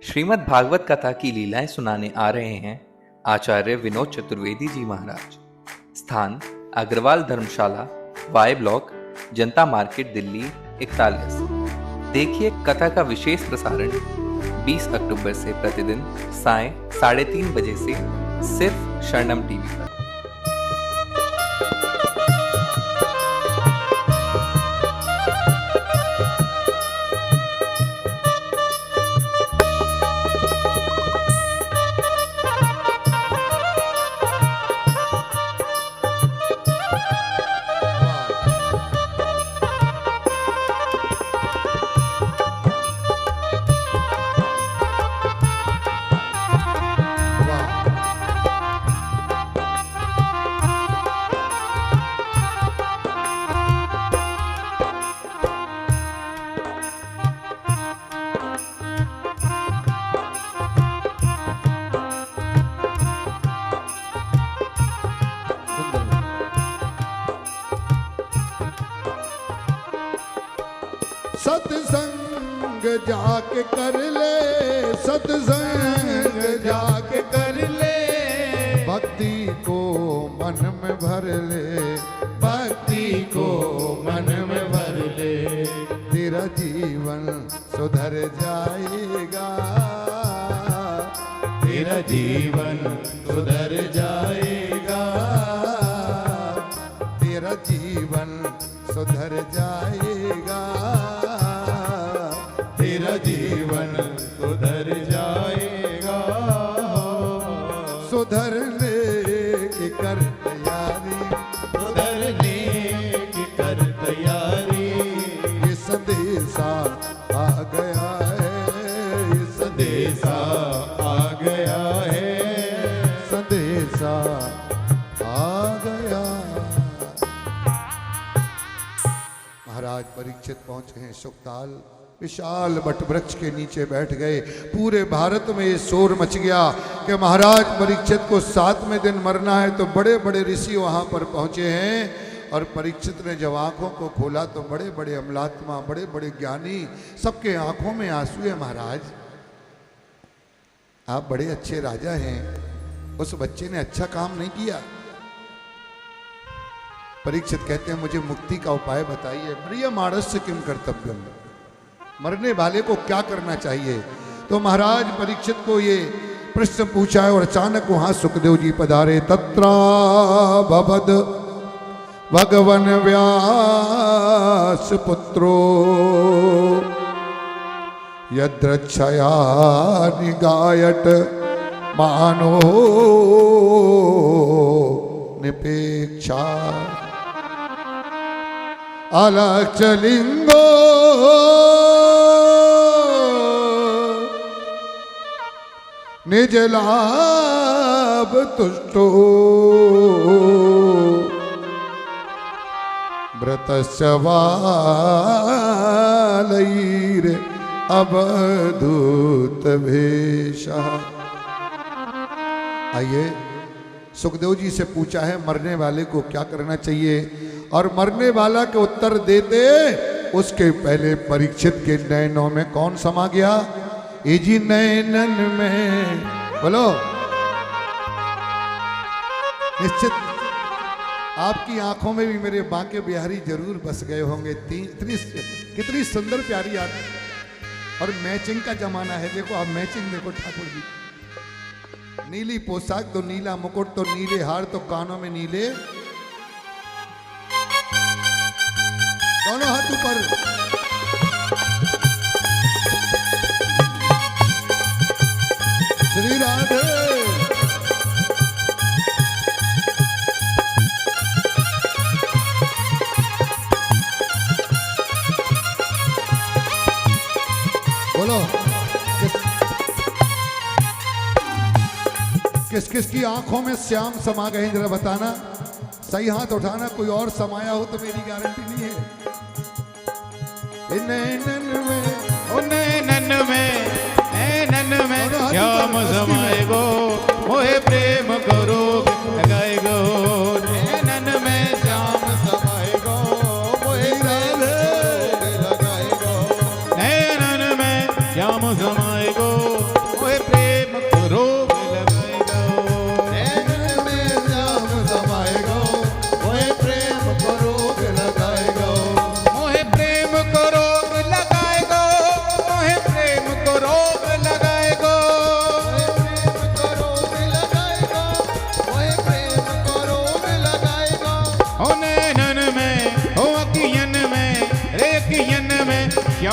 श्रीमद् भागवत कथा की लीलाएं सुनाने आ रहे हैं आचार्य विनोद चतुर्वेदी जी महाराज। स्थान अग्रवाल धर्मशाला, वाई ब्लॉक, जनता मार्केट, दिल्ली 41। देखिए कथा का विशेष प्रसारण 20 अक्टूबर से प्रतिदिन साय 3:30 बजे से सिर्फ शरणम टीवी पर। सत्संग जाके कर ले, सत्संग जाके कर ले, भक्ति को मन में भर ले, भक्ति को मन में भर ले, तेरा जीवन सुधर जाएगा, तेरा जीवन सुधर जाएगा, तेरा जीवन सुधर जाएगा, तेरा जीवन सुधर जाएगा। सुधरने की कर तैयारी, सुधरने की कर तैयारी, ये संदेशा आ गया है, ये संदेशा आ गया है, संदेशा आ गया। महाराज परीक्षित पहुंचे हैं सुखताल, विशाल बट वृक्ष के नीचे बैठ गए। पूरे भारत में ये शोर मच गया कि महाराज परीक्षित को 7वें दिन मरना है, तो बड़े बड़े ऋषि वहां पर पहुंचे हैं। और परीक्षित ने जब आंखों को खोला तो बड़े बड़े अमलात्मा, बड़े बड़े ज्ञानी, सबके आंखों में आंसू है। महाराज आप बड़े अच्छे राजा हैं, उस बच्चे ने अच्छा काम नहीं किया। परीक्षित कहते हैं मुझे मुक्ति का उपाय बताइए। प्रिय मानस्य किम कर्तव्यम, मरने वाले को क्या करना चाहिए। तो महाराज परीक्षित को ये प्रश्न पूछा है और अचानक वहां सुखदेव जी पधारे। तत्रा भवद भगवन व्यास पुत्रो यद्रक्षया निगायट मानो निपेक्षा अलक्षलिंगो निज लाभ तुष्टो व्रतस्य वालैर अवधूत भेषः। आइए सुखदेव जी से पूछा है मरने वाले को क्या करना चाहिए, और मरने वाला के उत्तर देते उसके पहले परीक्षित के नैनों में कौन समा गया। ए जी नैनन में बोलो, निश्चित आपकी आंखों में भी मेरे बांके बिहारी जरूर बस गए होंगे। कितनी सुंदर प्यारी आंख, और मैचिंग का जमाना है। देखो आप मैचिंग देखो ठाकुर जी, नीली पोशाक तो नीला मुकुट तो नीले हार तो कानों में नीले, दोनों हाथ ऊपर। श्री राधे बोलो, किस किस की आंखों में श्याम समा गए जरा बताना। सही हाथ उठाना, कोई और समाया हो तो मेरी गारंटी नहीं है। नैनन में, ओ नैनन में, नैनन में श्याम समाएगो, मोहे प्रेम करो लगाएगो। नैनन में श्याम समाएगो, मोहे प्रेम लगाएगो। नैनन में श्याम समाएगो,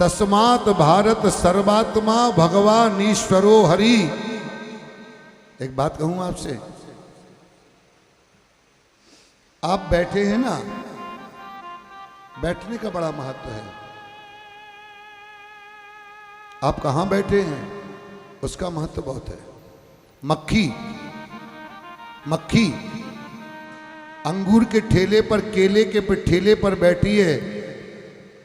तस्मात् भारत सर्वात्मा भगवान ईश्वरो हरि। एक बात कहूं आपसे, आप बैठे हैं ना, बैठने का बड़ा महत्व है। आप कहां बैठे हैं उसका महत्व बहुत है। मक्खी अंगूर के ठेले पर, केले के ठेले पर बैठी है,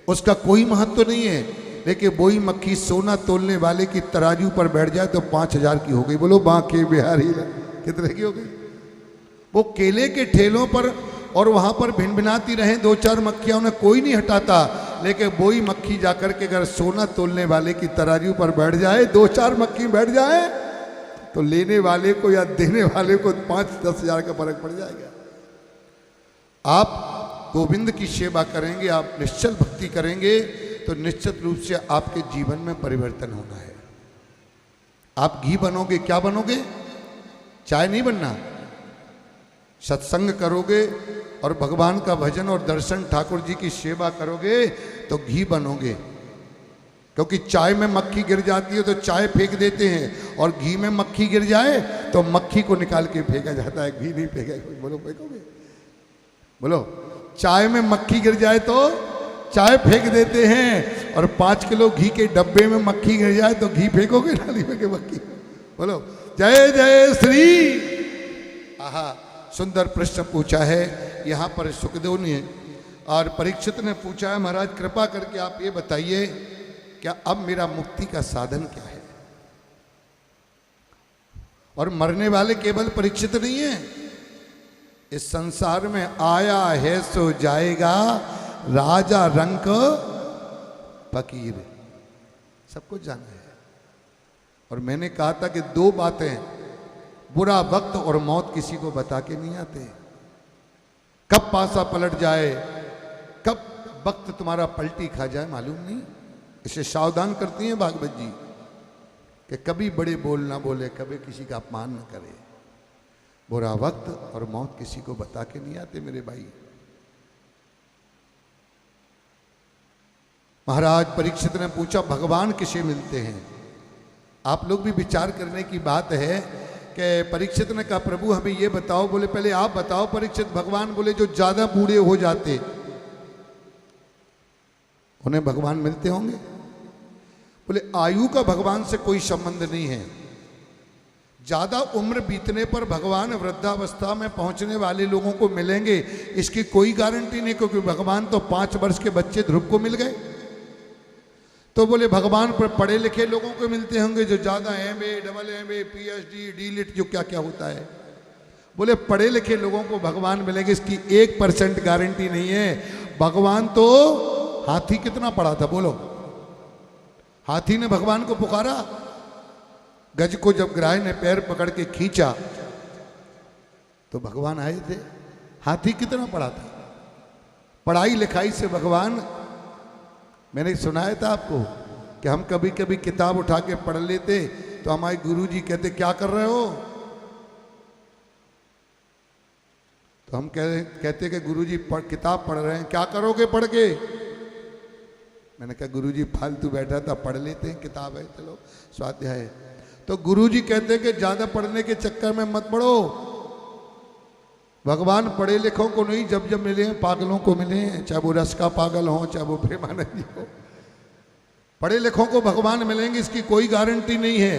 उसका कोई महत्व नहीं है। लेकिन वही मक्खी सोना तोलने वाले की तराजू पर बैठ जाए तो 5,000 की हो गई। बोलो बांके बिहारी कितने की हो गई? वो केले के ठेलों पर और वहां पर भिनभिनाती रहे 2-4 मक्खियां, उन्हें कोई नहीं हटाता। लेकिन वही मक्खी जाकर के अगर सोना तोलने वाले की तराजू पर बैठ जाए, 2-4 मक्खी बैठ जाए, तो लेने वाले को या देने वाले को 5-10 हजार का फर्क पड़ जाएगा। आप गोविंद की सेवा करेंगे, आप निश्चल भक्ति करेंगे, तो निश्चित रूप से आपके जीवन में परिवर्तन होना है। आप घी बनोगे, क्या बनोगे? चाय नहीं बनना। सत्संग करोगे और भगवान का भजन और दर्शन, ठाकुर जी की सेवा करोगे तो घी बनोगे। क्योंकि चाय में मक्खी गिर जाती है तो चाय फेंक देते हैं, और घी में मक्खी गिर जाए तो मक्खी को निकाल के फेंका जाता है, घी नहीं फेंका। बोलो फेंकोगे? बोलो, चाय में मक्खी गिर जाए तो चाय फेंक देते हैं, और 5 किलो घी के डब्बे में मक्खी गिर जाए तो घी फेंकोगे नाली में के मक्खी? बोलो जय जय श्री। आहा, सुंदर प्रश्न पूछा है यहाँ पर सुखदेव ने, और परीक्षित ने पूछा है, महाराज कृपा करके आप ये बताइए, क्या अब मेरा मुक्ति का साधन क्या है? और मरने वाले केवल परीक्षित नहीं है, इस संसार में आया है सो जाएगा, राजा रंक फकीर, सब कुछ जाना है। और मैंने कहा था कि 2 बातें, बुरा वक्त और मौत किसी को बता के नहीं आते। कब पासा पलट जाए, कब वक्त तुम्हारा पलटी खा जाए मालूम नहीं। इसे सावधान करती हैं भागवत जी कि कभी बड़े बोल ना बोले, कभी किसी का अपमान न करे। बुरा वक्त और मौत किसी को बता के नहीं आते मेरे भाई। महाराज परीक्षित ने पूछा, भगवान किसे मिलते हैं? आप लोग भी विचार करने की बात है कि परीक्षित ने कहा, प्रभु हमें ये बताओ। बोले पहले आप बताओ परीक्षित। भगवान बोले जो ज्यादा बूढ़े हो जाते उन्हें भगवान मिलते होंगे? बोले आयु का भगवान से कोई संबंध नहीं है। ज्यादा उम्र बीतने पर भगवान वृद्धावस्था में पहुंचने वाले लोगों को मिलेंगे, इसकी कोई गारंटी नहीं, क्योंकि भगवान तो 5 वर्ष के बच्चे ध्रुव को मिल गए। तो बोले भगवान पर पढ़े लिखे लोगों को मिलते होंगे, जो ज्यादा MA, AA, PhD, DLit, जो क्या क्या होता है। बोले पढ़े लिखे लोगों को भगवान मिलेंगे, इसकी 1% गारंटी नहीं है। भगवान तो हाथी कितना पढ़ा था? बोलो, हाथी ने भगवान को पुकारा। गज को जब ग्राह ने पैर पकड़ के खींचा तो भगवान आए थे। हाथी कितना पढ़ा था? पढ़ाई लिखाई से भगवान, मैंने सुनाया था आपको कि हम कभी कभी किताब उठा के पढ़ लेते तो हमारे गुरुजी कहते क्या कर रहे हो? तो हम कहते कि गुरुजी किताब पढ़ रहे हैं। क्या करोगे पढ़ के? मैंने कहा गुरुजी फालतू बैठा था, पढ़ लेते हैं, किताब है, चलो स्वाध्याय है। तो गुरुजी कहते कि ज्यादा पढ़ने के चक्कर में मत पढ़ो। भगवान पढ़े लिखों को नहीं, जब जब मिले हैं पागलों को मिले हैं, चाहे वो रस का पागल हो, चाहे वो प्रेमानंद जी हो। पढ़े लिखों को भगवान मिलेंगे इसकी कोई गारंटी नहीं है,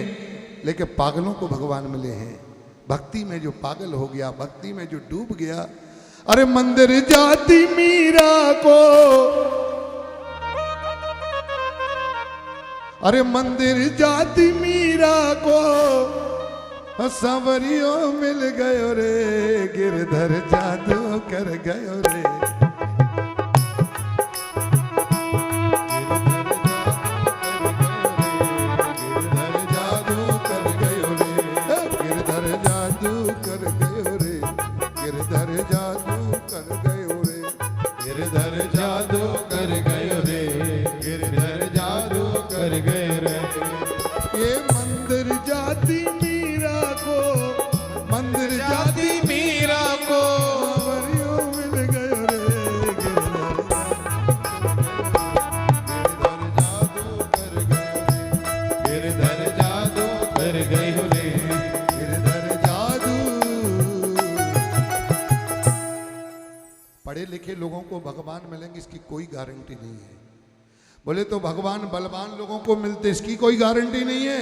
लेकिन पागलों को भगवान मिले हैं। भक्ति में जो पागल हो गया, भक्ति में जो डूब गया। अरे मंदिर जाती मीरा को, अरे मंदिर जाती मीरा को, सवरियो मिल गयो रे, गिरधर जादू कर गयो रे। गिरधर जादू कर गयो रे, गिरधर जादू कर गयो रे, गिरधर जादू कर गयो रे, गिरधर जादू कर गयो रे, गिरधर जादू कर गयो रे। ये मंदिर जाती मीरा को, मंदिर जाती मीरा को, सवरियो मिल गयो पढ़े लिखे लोगों को भगवान मिलेंगे इसकी कोई गारंटी नहीं है। बोले तो भगवान बलवान लोगों को मिलते इसकी कोई गारंटी नहीं है।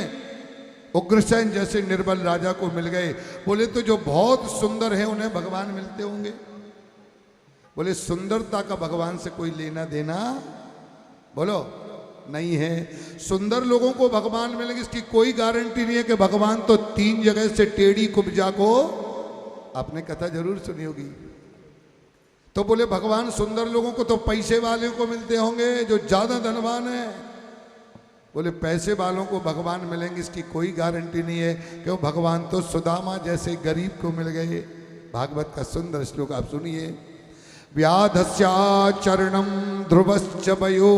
उग्रसेन जैसे निर्बल राजा को मिल गए। बोले तो जो बहुत सुंदर है उन्हें भगवान मिलते होंगे। बोले सुंदरता का भगवान से कोई लेना देना बोलो नहीं है। सुंदर लोगों को भगवान मिलेंगे इसकी कोई गारंटी नहीं है कि भगवान तो 3 जगह से टेढ़ी कुब्जा को, आपने कथा जरूर सुनी होगी। तो बोले भगवान सुंदर लोगों को तो पैसे वाले को मिलते होंगे जो ज्यादा धनवान है। बोले पैसे वालों को भगवान मिलेंगे इसकी कोई गारंटी नहीं है, क्यों भगवान तो सुदामा जैसे गरीब को मिल गए। भागवत का सुंदर श्लोक आप सुनिए। व्याधस्याचरणम ध्रुवश्च वयो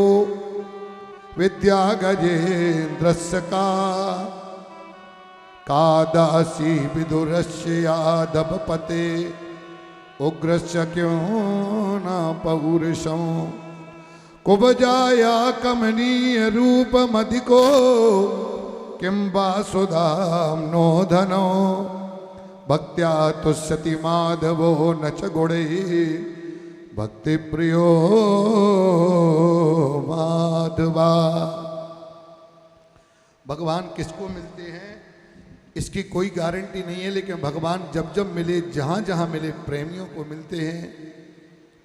विद्या गजेन्द्रस्य कादासी विदुरस्य यादवपते उग्रस्य क्यों न पौरुषं कुब्जाया कमनीय रूपमधिको किं वा सुधाम नो धनो भक्त्या तुष्यति माधवो न च गुणैः भक्ति प्रियो माधवा। भगवान किसको मिलते हैं इसकी कोई गारंटी नहीं है, लेकिन भगवान जब जब मिले जहां जहां मिले प्रेमियों को मिलते हैं।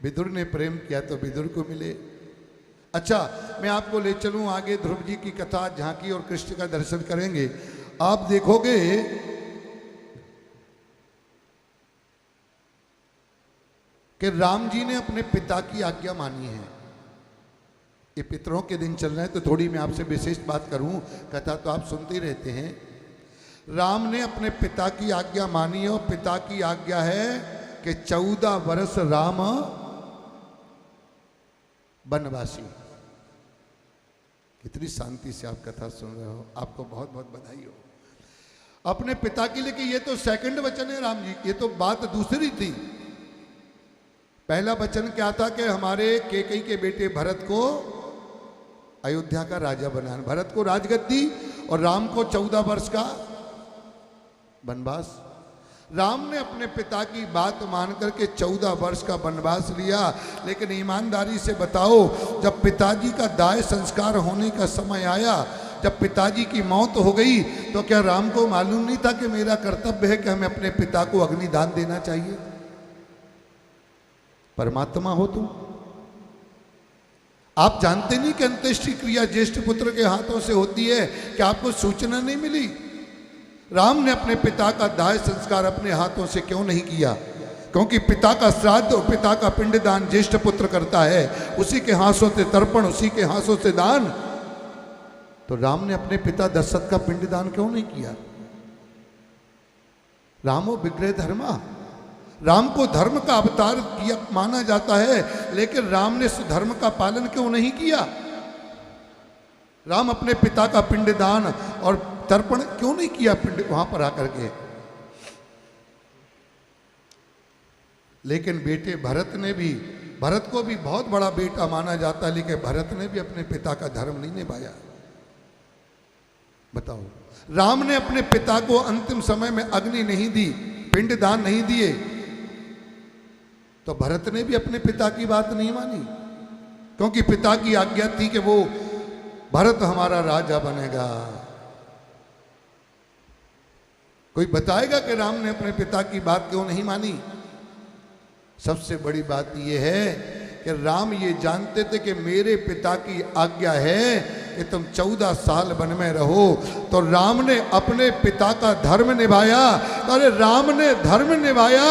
विदुर ने प्रेम किया तो विदुर को मिले। अच्छा मैं आपको ले चलूं आगे ध्रुव जी की कथा, झांकी और कृष्ण का दर्शन करेंगे। आप देखोगे कि राम जी ने अपने पिता की आज्ञा मानी है। ये पितरों के दिन चल रहे हैं तो थोड़ी मैं आपसे विशेष बात करूं, कथा तो आप सुनते ही रहते हैं। राम ने अपने पिता की आज्ञा मानी है और पिता की आज्ञा है कि 14 वर्ष राम वनवासी। कितनी शांति से आप कथा सुन रहे हो, आपको बहुत बहुत बधाई हो। अपने पिता के लिए कि ये तो सेकंड वचन है राम जी, ये तो बात दूसरी थी। पहला वचन क्या था कि हमारे कैकेयी के बेटे भरत को अयोध्या का राजा बनाना, भरत को राजगद्दी और राम को 14 वर्ष का वनवास। राम ने अपने पिता की बात मान करके 14 वर्ष का वनवास लिया। लेकिन ईमानदारी से बताओ, जब पिताजी का दाह संस्कार होने का समय आया, जब पिताजी की मौत हो गई, तो क्या राम को मालूम नहीं था कि मेरा कर्तव्य है कि हमें अपने पिता को अग्निदान देना चाहिए? परमात्मा हो तुम, आप जानते नहीं कि अंत्येष्टि क्रिया ज्येष्ठ पुत्र के हाथों से होती है? कि आपको सूचना नहीं मिली? राम ने अपने पिता का दाह संस्कार अपने हाथों से क्यों नहीं किया? क्योंकि पिता का श्राद्ध और पिता का पिंडदान ज्येष्ठ पुत्र करता है, उसी के हाथों से तर्पण, उसी के हाथों से दान। तो राम ने अपने पिता दशरथ का पिंडदान क्यों नहीं किया? रामो विग्रह धर्मा, राम को धर्म का अवतार किया माना जाता है, लेकिन राम ने धर्म का पालन क्यों नहीं किया? राम अपने पिता का पिंडदान और तर्पण क्यों नहीं किया पिंड वहां पर आकर के? लेकिन बेटे भरत ने भी, भरत को भी बहुत बड़ा बेटा माना जाता है, लेकिन भरत ने भी अपने पिता का धर्म नहीं निभाया। बताओ, राम ने अपने पिता को अंतिम समय में अग्नि नहीं दी, पिंडदान नहीं दिए, तो भरत ने भी अपने पिता की बात नहीं मानी। क्योंकि पिता की आज्ञा थी कि वो भरत हमारा राजा बनेगा। कोई बताएगा कि राम ने अपने पिता की बात क्यों नहीं मानी? सबसे बड़ी बात यह है कि राम ये जानते थे कि मेरे पिता की आज्ञा है कि तुम 14 साल वन में रहो। तो राम ने अपने पिता का धर्म निभाया। अरे राम ने धर्म निभाया।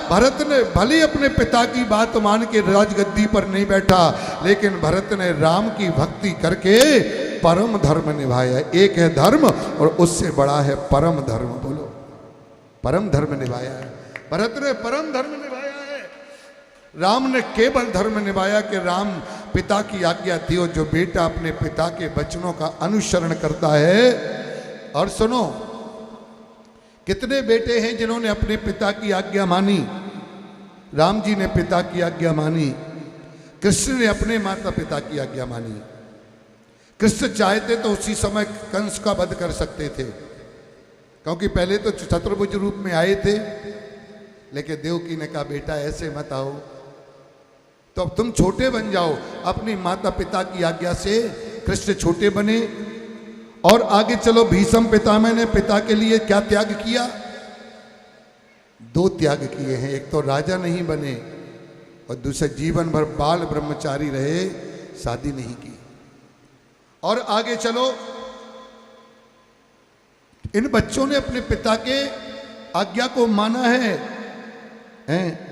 भरत ने भले अपने पिता की बात मान के राजगद्दी पर नहीं बैठा, लेकिन भरत ने राम की भक्ति करके परम धर्म निभाया। एक है धर्म और उससे बड़ा है परम धर्म। बोलो, परम धर्म निभाया है। भरत ने परम धर्म निभाया है। राम ने केवल धर्म निभाया कि राम पिता की आज्ञा थी और जो बेटा अपने पिता के वचनों का अनुसरण करता है। और सुनो, कितने बेटे हैं जिन्होंने अपने पिता की आज्ञा मानी? राम जी ने पिता की आज्ञा मानी, कृष्ण ने अपने माता पिता की आज्ञा मानी। कृष्ण चाहते तो उसी समय कंस का वध कर सकते थे, क्योंकि पहले तो चतुर्भुज रूप में आए थे, लेकिन देवकी ने कहा बेटा ऐसे मत आओ, तो अब तुम छोटे बन जाओ। अपनी माता पिता की आज्ञा से कृष्ण छोटे बने। और आगे चलो, भीष्म पितामह ने पिता के लिए क्या त्याग किया? 2 त्याग किए हैं। एक तो राजा नहीं बने और दूसरे जीवन भर बाल ब्रह्मचारी रहे, शादी नहीं की। और आगे चलो, इन बच्चों ने अपने पिता के आज्ञा को माना है, हैं?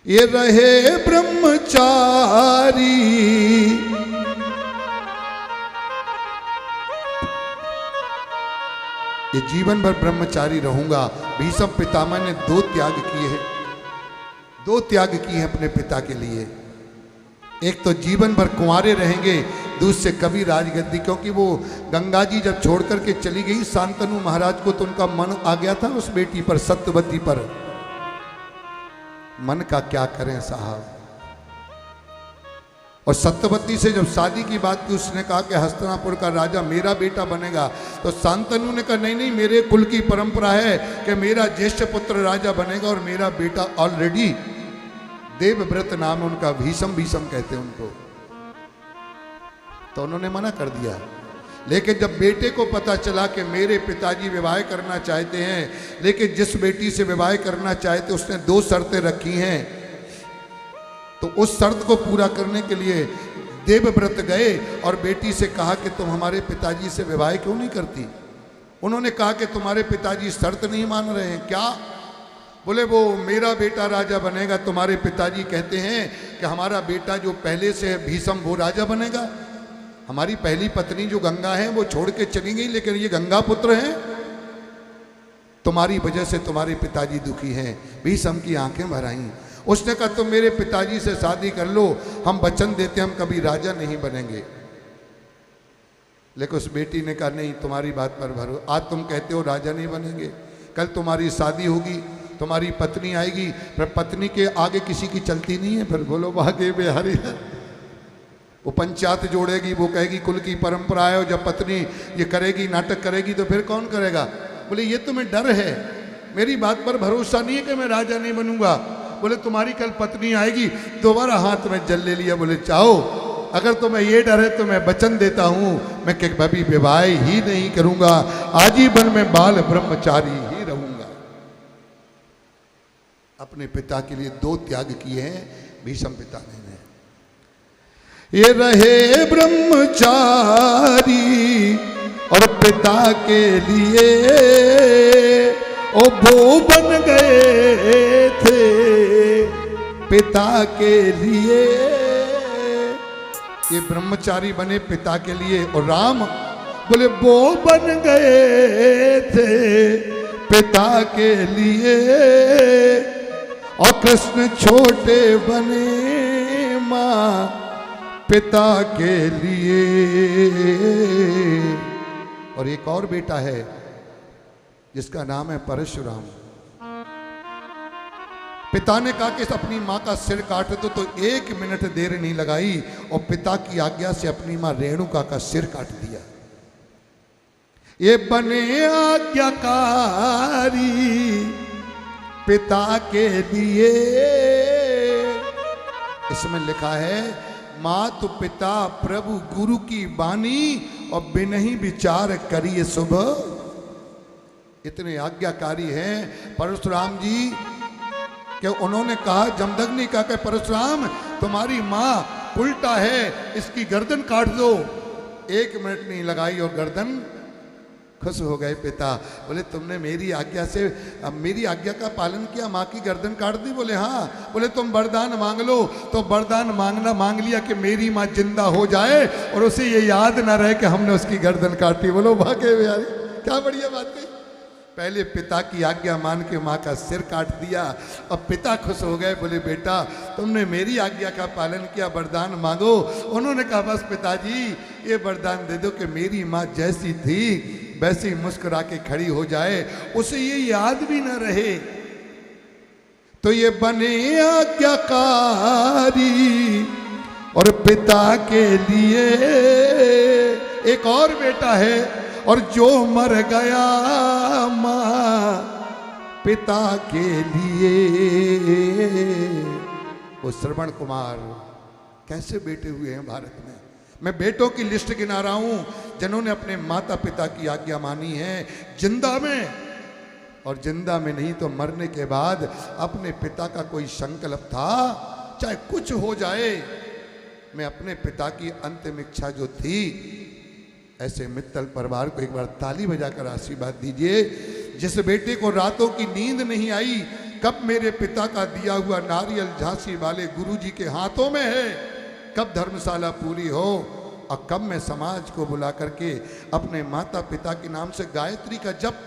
ये रहे ब्रह्मचारी, ये जीवन भर ब्रह्मचारी रहूंगा। भीष्म पितामह ने 2 त्याग किए हैं, 2 त्याग किए हैं अपने पिता के लिए। एक तो जीवन भर कुंवारे रहेंगे, दूसरे कभी राजगद्दी, क्योंकि वो गंगा जी जब छोड़ करके चली गई शांतनु महाराज को, तो उनका मन आ गया था उस बेटी पर, सत्यवती पर। मन का क्या करें साहब। और सत्यवती से जब शादी की बात की, उसने कहा कि हस्तिनापुर का राजा मेरा बेटा बनेगा। तो शांतनु ने कहा नहीं नहीं, मेरे कुल की परंपरा है कि मेरा ज्येष्ठ पुत्र राजा बनेगा, और मेरा बेटा ऑलरेडी, देवव्रत नाम उनका, भीष्म कहते हैं उनको। तो उन्होंने मना कर दिया। लेकिन जब बेटे को पता चला कि मेरे पिताजी विवाह करना चाहते हैं, लेकिन जिस बेटी से विवाह करना चाहते उसने 2 शर्तें रखी हैं, तो उस शर्त को पूरा करने के लिए देवव्रत गए और बेटी से कहा कि तुम हमारे पिताजी से विवाह क्यों नहीं करती? उन्होंने कहा कि तुम्हारे पिताजी शर्त नहीं मान रहे हैं। क्या? बोले वो मेरा बेटा राजा बनेगा। तुम्हारे पिताजी कहते हैं कि हमारा बेटा जो पहले से है भीष्म, वो राजा बनेगा। हमारी पहली पत्नी जो गंगा है वो छोड़ के चली गई, लेकिन ये गंगा पुत्र हैं। तुम्हारी वजह से तुम्हारे पिताजी दुखी हैं। भीष्म की आंखें भर आईं। उसने कहा तुम मेरे पिताजी से शादी कर लो, हम वचन देते हम कभी राजा नहीं बनेंगे। लेकिन उस बेटी ने कहा नहीं, तुम्हारी बात पर भरो। आज तुम कहते हो राजा नहीं बनेंगे, कल तुम्हारी शादी होगी, तुम्हारी पत्नी आएगी, फिर पत्नी के आगे किसी की चलती नहीं है। फिर बोलो भागे बिहारी है, वो पंचायत जोड़ेगी, वो कहेगी कुल की परंपरा है, और जब पत्नी ये करेगी, नाटक करेगी, तो फिर कौन करेगा? बोले ये तुम्हें डर है, मेरी बात पर भरोसा नहीं है कि मैं राजा नहीं बनूंगा। बोले तुम्हारी कल पत्नी आएगी, दोबारा हाथ में जल ले लिया। बोले चाहो, अगर तुम्हें ये डर है तो मैं वचन देता हूं, मैं कभी विवाह ही नहीं करूंगा, आजीवन में बाल ब्रह्मचारी ही रहूंगा। अपने पिता के लिए 2 त्याग किए हैं भीष्म पिता ने। ये रहे ब्रह्मचारी और पिता के लिए ओ वो बन गए थे, पिता के लिए ये ब्रह्मचारी बने पिता के लिए। और राम बोले वो बन गए थे पिता के लिए, और कृष्ण छोटे बने माँ पिता के लिए। और एक और बेटा है जिसका नाम है परशुराम। पिता ने कहा कि अपनी मां का सिर काट दो, तो 1 मिनट देर नहीं लगाई और पिता की आज्ञा से अपनी मां रेणुका का सिर काट दिया। ये बने आज्ञाकारी पिता के लिए। इसमें लिखा है मातु पिता प्रभु गुरु की वाणी, और बिनहि विचार करिए शुभ। इतने आज्ञाकारी हैं परशुराम जी कि उन्होंने कहा, जमदग्नि कहा कि परशुराम तुम्हारी माँ उल्टा है, इसकी गर्दन काट दो। 1 मिनट नहीं लगाई और गर्दन खुश हो गए पिता। बोले तुमने मेरी आज्ञा से, मेरी आज्ञा का पालन किया, माँ की गर्दन काट दी? बोले हाँ। बोले तुम वरदान मांग लो। तो वरदान मांग लिया कि मेरी माँ जिंदा हो जाए और उसे ये याद ना रहे कि हमने उसकी गर्दन काटी। बोलो भागे यार, क्या बढ़िया बात है। पहले पिता की आज्ञा मान के माँ का सिर काट दिया। अब पिता खुश हो गए, बोले बेटा तुमने मेरी आज्ञा का पालन किया, वरदान मांगो। उन्होंने कहा बस पिताजी ये वरदान दे दो कि मेरी माँ जैसी थी वैसी मुस्कुरा के खड़ी हो जाए, उसे ये याद भी न रहे। तो ये बने आज्ञाकारी और पिता के लिए। एक और बेटा है, और जो मर गया माँ पिता के लिए। वो श्रवण कुमार कैसे बेटे हुए हैं भारत में। मैं बेटों की लिस्ट गिना रहा हूं जिन्होंने अपने माता पिता की आज्ञा मानी है जिंदा में, और जिंदा में नहीं तो मरने के बाद अपने पिता का कोई संकल्प था, चाहे कुछ हो जाए, मैं अपने पिता की अंतिम इच्छा जो थी। ऐसे मित्तल परिवार को एक बार ताली बजाकर आशीर्वाद दीजिए। जिस बेटे को रातों की नींद नहीं आई, कब मेरे पिता का दिया हुआ नारियल झांसी वाले गुरुजी के हाथों में है, कब धर्मशाला पूरी हो, और कब मैं समाज को बुला करके अपने माता पिता के नाम से गायत्री का जप,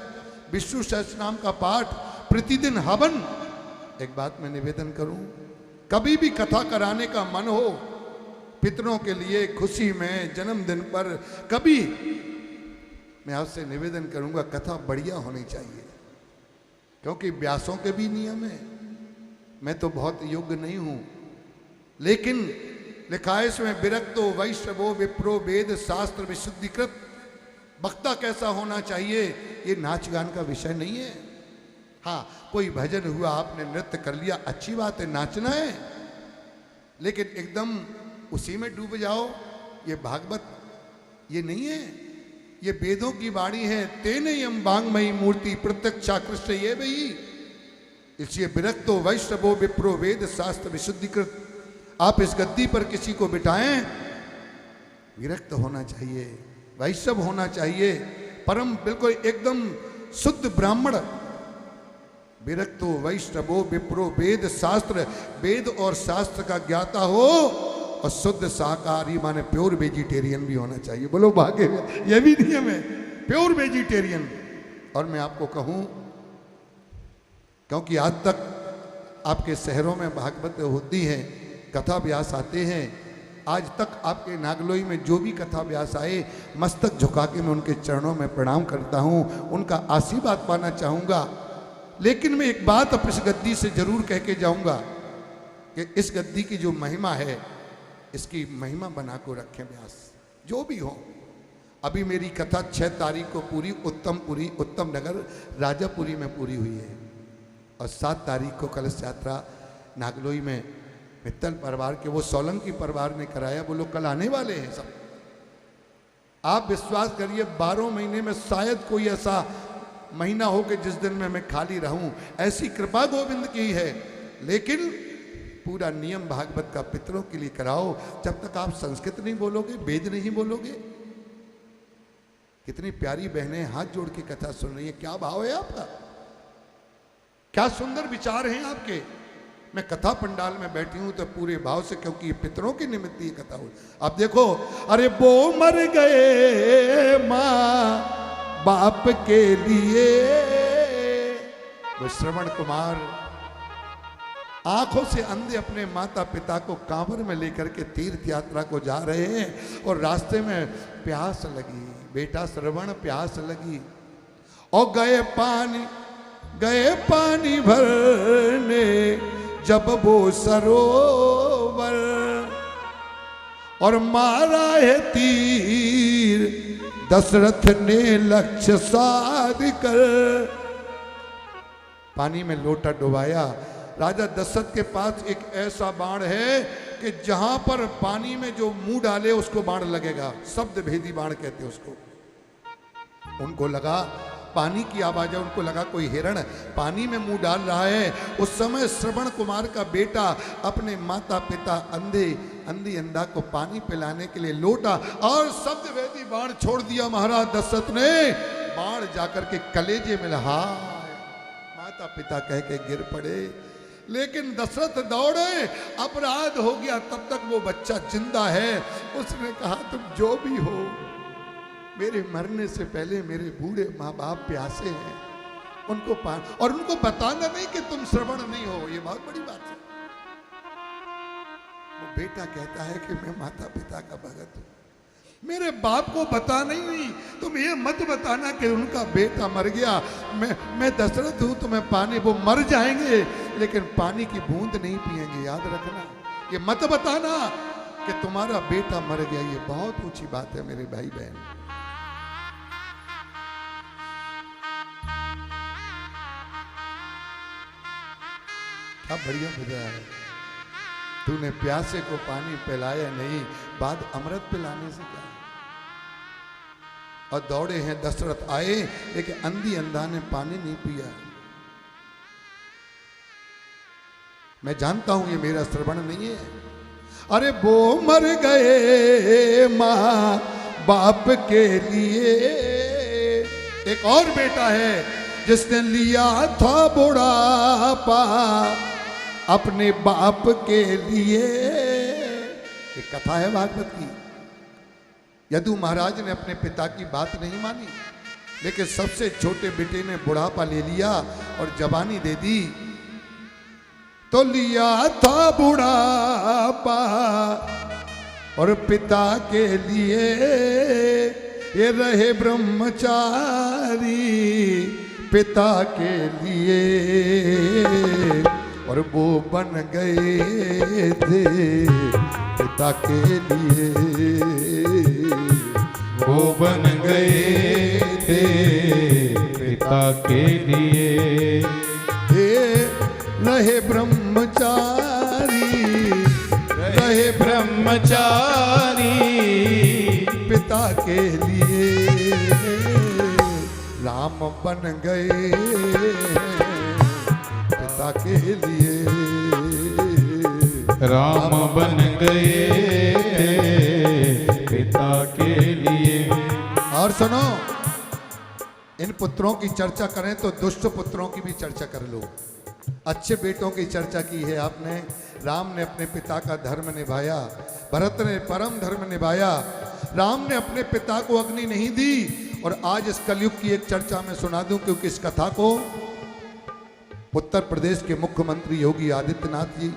विष्णु सहस्त्रनाम का पाठ, प्रतिदिन हवन। एक बात मैं निवेदन करूं, कभी भी कथा कराने का मन हो पितरों के लिए खुशी में, जन्मदिन पर, कभी मैं आपसे निवेदन करूंगा कथा बढ़िया होनी चाहिए, क्योंकि व्यासों के भी नियम है। मैं तो बहुत योग्य नहीं हूं, लेकिन लिखा है इसमें विरक्तो वैष्णवो विप्रो वेद शास्त्र विशुद्धिकृत। वक्ता कैसा होना चाहिए ये नाच गान का विषय नहीं है। हाँ, कोई भजन हुआ, आपने नृत्य कर लिया, अच्छी बात है, नाचना है, लेकिन एकदम उसी में डूब जाओ, ये भागवत ये नहीं है, ये वेदों की वाणी है। तेने यम वांगमयी मूर्ति प्रत्यक्षा कृष्ण ये वही। इसलिए विरक्तो वैष्णवो विप्रो वेद शास्त्र विशुद्धिकृत। आप इस गद्दी पर किसी को बिठाएं, विरक्त होना चाहिए, वैष्णव होना चाहिए, परम बिल्कुल एकदम शुद्ध ब्राह्मण। विरक्तो वैष्णवो विप्रो वेद शास्त्र, वेद और शास्त्र का ज्ञाता हो, और शुद्ध शाकाहारी माने प्योर वेजिटेरियन भी होना चाहिए। बोलो भाग्य, ये भी नियम है, प्योर वेजिटेरियन। और मैं आपको कहूं, क्योंकि आज तक आपके शहरों में भागवत होती है, कथा व्यास आते हैं, आज तक आपके नागलोई में जो भी कथा व्यास आए, मस्तक झुका के मैं उनके चरणों में प्रणाम करता हूं, उनका आशीर्वाद पाना चाहूंगा। लेकिन मैं एक बात अब इस गद्दी से जरूर कह के जाऊंगा कि इस गद्दी की जो महिमा है, इसकी महिमा बना को रखें व्यास, जो भी हो। अभी मेरी कथा 6 तारीख को पूरी उत्तमपुरी, उत्तम नगर राजापुरी में पूरी हुई है, और 7 तारीख को कलश यात्रा नागलोई में मित्तल परिवार के, वो सोलंकी परिवार ने कराया, वो लोग कल आने वाले हैं सब। आप विश्वास करिए 12 महीने में शायद कोई ऐसा महीना हो कि जिस दिन में मैं खाली रहूं, ऐसी कृपा गोविंद की है। लेकिन पूरा नियम भागवत का पितरों के लिए कराओ। जब तक आप संस्कृत नहीं बोलोगे, वेद नहीं बोलोगे। कितनी प्यारी बहनें हाथ जोड़ के कथा सुन रही है, क्या भाव है आपका, क्या सुंदर विचार हैं आपके। मैं कथा पंडाल में बैठी हूं तो पूरे भाव से, क्योंकि ये पितरों की निमित्त ये कथा हुई। आप देखो, अरे वो मर गए माँ बाप के लिए, वो श्रवण कुमार आंखों से अंधे अपने माता पिता को कांवर में लेकर के तीर्थ यात्रा को जा रहे हैं, और रास्ते में प्यास लगी, बेटा श्रवण प्यास लगी, और गए पानी भरने जब वो सरोवर, और मारा है तीर दशरथ ने लक्ष्य साध कर। पानी में लोटा डुबाया। राजा दशरथ के पास एक ऐसा बाण है कि जहां पर पानी में जो मुंह डाले उसको बाण लगेगा, शब्द भेदी बाण कहते उसको। उनको लगा पानी की आवाज है, उनको लगा कोई हिरण पानी में मुंह डाल रहा है। उस समय श्रवण कुमार का बेटा अपने माता पिता अंधी अंधा को पानी पिलाने के लिए लोटा और शब्द वेदी बाण छोड़ दिया महाराज दशरथ ने। बाण जाकर के कलेजे में लहा, माता पिता कह के गिर पड़े। लेकिन दशरथ दौड़े, अपराध हो गया, तब तक वो बच्चा जिंदा है। उसने कहा तुम जो भी हो, मेरे मरने से पहले मेरे बूढ़े माँ बाप प्यासे हैं, उनको और उनको बताना नहीं कि तुम श्रवण नहीं हो, ये बहुत बड़ी बात है। वो बेटा कहता है कि मैं माता पिता का भगत हूं, मेरे बाप को बता नहीं, तुम ये मत बताना कि उनका बेटा मर गया। मैं दशरथ हूं, तुम्हें पानी, वो मर जाएंगे लेकिन पानी की बूंद नहीं पिएंगे, याद रखना। ये मत बताना कि तुम्हारा बेटा मर गया, ये बहुत ऊंची बात है मेरे भाई बहन। क्या बढ़िया बजा है। तूने प्यासे को पानी पिलाया नहीं, बाद अमृत पिलाने से क्या। और दौड़े हैं दशरथ आए, लेकिन अंधी अंधा ने पानी नहीं पिया। मैं जानता हूं ये मेरा श्रवण नहीं है। अरे वो मर गए माँ बाप के लिए। एक और बेटा है जिसने लिया था बुढ़ापा अपने बाप के लिए। एक कथा है भागवत की। यदु महाराज ने अपने पिता की बात नहीं मानी, लेकिन सबसे छोटे बेटे ने बुढ़ापा ले लिया और जवानी दे दी। तो लिया था बुढ़ापा और पिता के लिए ये रहे ब्रह्मचारी पिता के लिए। और वो बन गए थे पिता के लिए, वो बन गए थे पिता के लिए। रहे ब्रह्मचारी, रहे ब्रह्मचारी पिता के लिए। राम बन गए पिता के लिए, राम बन गए पिता के लिए। और सुनो, इन पुत्रों की चर्चा करें तो दुष्ट पुत्रों की भी चर्चा कर लो। अच्छे बेटों की चर्चा की है आपने। राम ने अपने पिता का धर्म निभाया, भरत ने परम धर्म निभाया। राम ने अपने पिता को अग्नि नहीं दी। और आज इस कलयुग की एक चर्चा मैं सुना दूं, क्योंकि इस कथा को उत्तर प्रदेश के मुख्यमंत्री योगी आदित्यनाथ जी,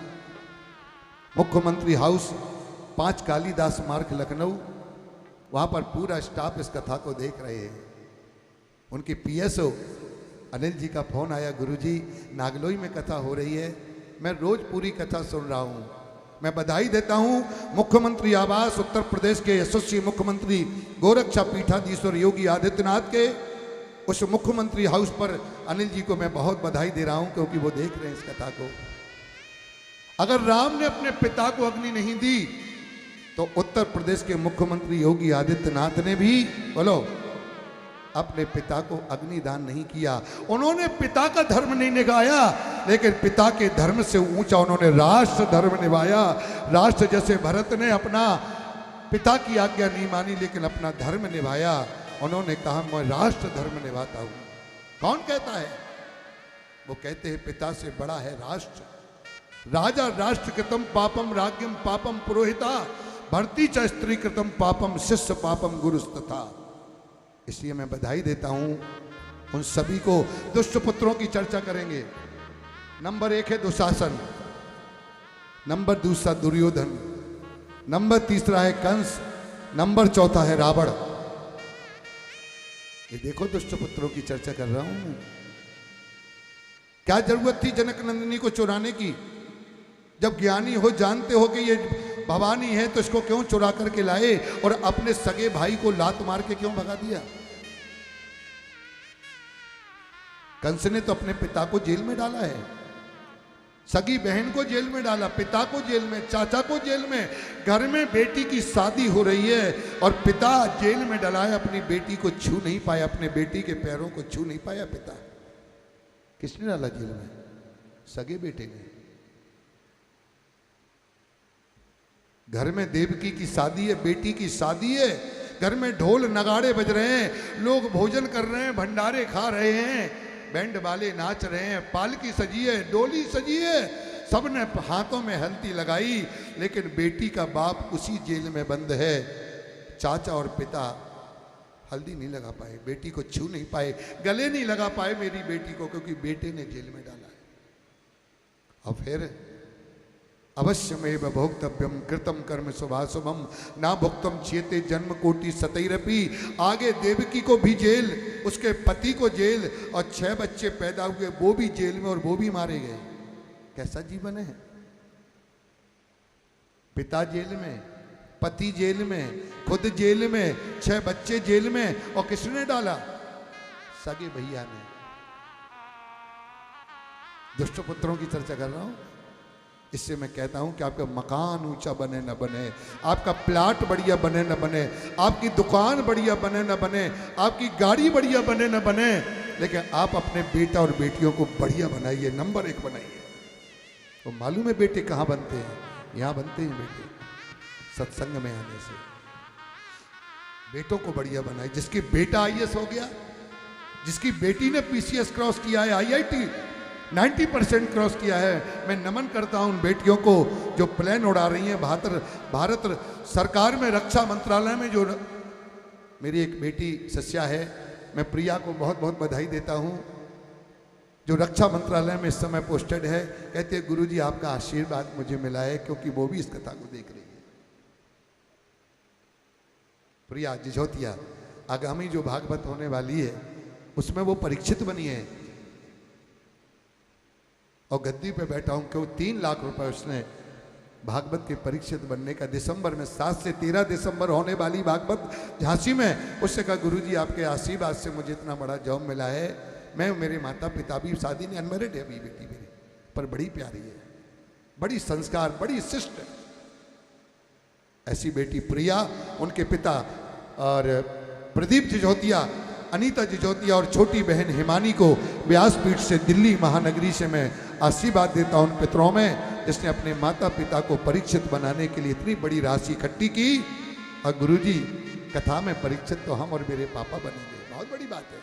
मुख्यमंत्री हाउस 5 कालीदास मार्ग लखनऊ, वहां पर पूरा स्टाफ इस कथा को देख रहे हैं। उनके पीएसओ अनिल जी का फोन आया, गुरुजी नागलोई में कथा हो रही है। मैं रोज पूरी कथा सुन रहा हूं। मैं बधाई देता हूं मुख्यमंत्री आवास उत्तर प्रदेश के यशस्वी मुख्यमंत्री गोरक्षा पीठाधीश्वर योगी आदित्यनाथ के उस मुख्यमंत्री हाउस पर अनिल जी को मैं बहुत बधाई दे रहा हूं, क्योंकि वो देख रहे हैं इस कथा को। अगर राम ने अपने पिता को अग्नि नहीं दी, तो उत्तर प्रदेश के मुख्यमंत्री योगी आदित्यनाथ ने भी बोलो अपने पिता को अग्निदान नहीं किया। उन्होंने पिता का धर्म नहीं निभाया, लेकिन पिता के धर्म से ऊंचा उन्होंने राष्ट्र धर्म निभाया। राष्ट्र जैसे भरत ने अपना पिता की आज्ञा नहीं मानी, लेकिन अपना धर्म निभाया। उन्होंने कहा मैं राष्ट्र धर्म निभाता हूं। कौन कहता है? वो कहते हैं पिता से बड़ा है राष्ट्र। राजा राष्ट्र कृतम पापम राज्ञम पापम पुरोहिता भर्ती च स्त्री कृतम पापम शिष्य पापम गुरुस्तथा। इसलिए मैं बधाई देता हूं उन सभी को। दुष्ट पुत्रों की चर्चा करेंगे। नंबर 1 है दुशासन, नंबर 2 दुर्योधन, नंबर 3 है कंस, नंबर 4 है रावण। ये देखो दुष्ट पुत्रों की चर्चा कर रहा हूं। क्या जरूरत थी जनक नंदिनी को चुराने की? जब ज्ञानी हो, जानते हो कि ये भवानी है, तो इसको क्यों चुरा करके लाए और अपने सगे भाई को लात मार के क्यों भगा दिया? कंस ने तो अपने पिता को जेल में डाला है, सगी बहन को जेल में डाला, पिता को जेल में, चाचा को जेल में। घर में बेटी की शादी हो रही है और पिता जेल में डला है। अपनी बेटी को छू नहीं पाया, अपने बेटी के पैरों को छू नहीं पाया पिता। किसने डाला जेल में? सगे बेटे ने। घर में देवकी की शादी है, बेटी की शादी है। घर में ढोल नगाड़े बज रहे हैं, लोग भोजन कर रहे हैं, भंडारे खा रहे हैं, बैंड वाले नाच रहे हैं, पालकी सजी है, डोली सजी है, सबने हाथों में हल्दी लगाई। लेकिन बेटी का बाप उसी जेल में बंद है। चाचा और पिता हल्दी नहीं लगा पाए, बेटी को छू नहीं पाए, गले नहीं लगा पाए मेरी बेटी को, क्योंकि बेटे ने जेल में डाला है। और फिर अवश्यमेव भोक्तव्यम कृतम कर्म शुभाशुभम ना भुक्तम चेते जन्म कोटि सतैरपि। आगे देवकी को भी जेल, उसके पति को जेल, और 6 बच्चे पैदा हुए वो भी जेल में और वो भी मारे गए। कैसा जीवन है? पिता जेल में, पति जेल में, खुद जेल में, 6 बच्चे जेल में, और किसने डाला? सगे भैया ने। दुष्ट पुत्रों की चर्चा कर रहा हूं। इससे मैं कहता हूं कि आपका मकान ऊंचा बने न बने, आपका प्लाट बढ़िया बने न बने, आपकी दुकान बढ़िया बने न बने, आपकी गाड़ी बढ़िया बने न बने, लेकिन आप अपने बेटा और बेटियों को बढ़िया बनाइए, नंबर 1 बनाइए। तो मालूम है बेटे कहाँ बनते हैं? यहाँ बनते हैं बेटे, सत्संग में आने से। बेटों को बढ़िया बनाए। जिसकी बेटा IAS हो गया, जिसकी बेटी ने PCS क्रॉस किया है, IIT 90% क्रॉस किया है, मैं नमन करता हूं उन बेटियों को जो प्लेन उड़ा रही हैं। भारत सरकार में रक्षा मंत्रालय में जो मेरी एक बेटी सस्या है, मैं प्रिया को बहुत बहुत बधाई देता हूं, जो रक्षा मंत्रालय में इस समय पोस्टेड है। कहते हैं गुरुजी आपका आशीर्वाद मुझे मिला है, क्योंकि वो भी इस कथा को देख रही है। प्रिया जिझोतिया आगामी जो भागवत होने वाली है उसमें वो परीक्षित बनी है और गद्दी पे बैठा हूं, क्यों 3 लाख रुपए उसने भागवत के परीक्षित बनने का दिसंबर में 7 से 13 दिसंबर होने वाली भागवत झांसी में। उससे कहा गुरुजी आपके आशीर्वाद से मुझे इतना बड़ा जॉब मिला है। मैं मेरे माता पिता भी, शादी नहीं, अनमेरिड है अभी बेटी मेरी, पर बड़ी प्यारी है, बड़ी संस्कार, बड़ी शिष्ट। ऐसी बेटी प्रिया, उनके पिता और प्रदीप जिझोतिया, अनीता जिझोतिया और छोटी बहन हिमानी को व्यासपीठ से दिल्ली महानगरी से मैं आशीर्वाद देता हूं उन पितरों में, जिसने अपने माता पिता को परीक्षित बनाने के लिए इतनी बड़ी राशि इकट्ठी की। और गुरुजी कथा में परीक्षित तो हम और मेरे पापा बनेंगे, बहुत बड़ी बात है।